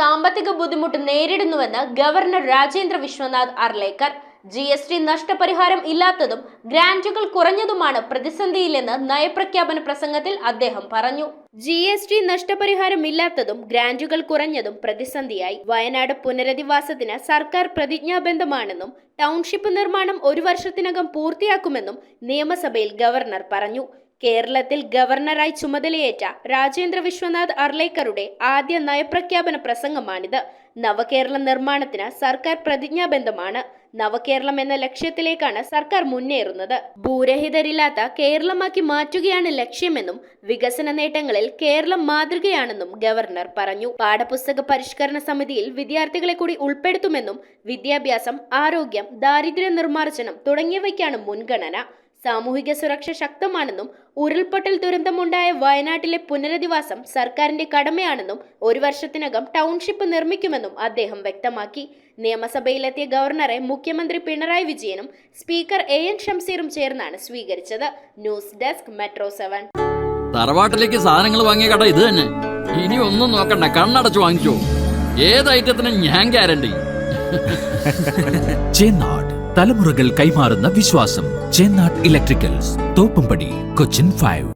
സാമ്പത്തിക ബുദ്ധിമുട്ട് നേരിടുന്നുവെന്ന് governor Rajendra Vishwanath Arlekar. GST നഷ്ടപരിഹാരം ഇല്ലാത്തതും ഗ്രാന്റുകൾ കുറഞ്ഞതുമാണ് പ്രതിസന്ധിയിലെന്ന് നയപ്രഖ്യാപന പ്രസംഗത്തിൽ അദ്ദേഹം പറഞ്ഞു. GST നഷ്ടപരിഹാരം ഇല്ലാത്തതും ഗ്രാന്റുകൾ കുറഞ്ഞതും പ്രതിസന്ധിയായി. വയനാട് പുനരധിവാസത്തിന് സർക്കാർ പ്രതിജ്ഞാബദ്ധമാണെന്നും ടൗൺഷിപ്പ് നിർമ്മാണം 1 വർഷത്തിനകം പൂർത്തിയാക്കുമെന്നും നിയമസഭയിൽ ഗവർണർ പറഞ്ഞു. കേരളത്തിൽ ഗവർണറായി ചുമതലയേറ്റ രാജേന്ദ്ര വിശ്വനാഥ് അർലേക്കറുടെ ആദ്യ നയപ്രഖ്യാപന പ്രസംഗമാണിത്. നവകേരള നിർമ്മാണത്തിന് സർക്കാർ പ്രതിജ്ഞാബദ്ധമാണ്. നവകേരളം എന്ന ലക്ഷ്യത്തിലേക്കാണ് സർക്കാർ മുന്നേറുന്നത്. ഭൂരഹിതരില്ലാത്ത കേരളമാക്കി മാറ്റുകയാണ് ലക്ഷ്യമെന്നും വികസന നേട്ടങ്ങളിൽ കേരളം മാതൃകയാണെന്നും ഗവർണർ പറഞ്ഞു. പാഠപുസ്തക പരിഷ്കരണ സമിതിയിൽ വിദ്യാർത്ഥികളെ കൂടി ഉൾപ്പെടുത്തുമെന്നും വിദ്യാഭ്യാസം, ആരോഗ്യം, ദാരിദ്ര്യ നിർമ്മാർജ്ജനം തുടങ്ങിയവയ്ക്കാണ് മുൻഗണന. സാമൂഹിക സുരക്ഷ ശക്തമാണെന്നും ഉരുൾപൊട്ടൽ ദുരന്തമുണ്ടായ വയനാട്ടിലെ പുനരധിവാസം സർക്കാരിന്റെ കടമയാണെന്നും 1 വർഷത്തിനകം ടൗൺഷിപ്പ് നിർമ്മിക്കുമെന്നും അദ്ദേഹം വ്യക്തമാക്കി. നിയമസഭയിലെത്തിയ ഗവർണറെ മുഖ്യമന്ത്രി പിണറായി വിജയനും സ്പീക്കർ AN ഷംസീറും ചേർന്നാണ് സ്വീകരിച്ചത്. News desk metro 7. തറവാട്ടിലേക്ക് സാധനങ്ങൾ വാങ്ങിയ കട ഇത് തന്നെ. ഇനി ഒന്നും നോക്കണ്ട, കണ്ണടച്ചു വാങ്ങിച്ചോ. ഏത് ഐറ്റത്തിനും ഞാൻ ഗ്യാരണ്ടി. ചേന്നാട് തലമുറകൾ കൈമാറുന്ന വിശ്വാസം. ചേന്നാട് ഇലക്ട്രിക്കൽസ്, തോപ്പുംപടി, കൊച്ചിൻ 5.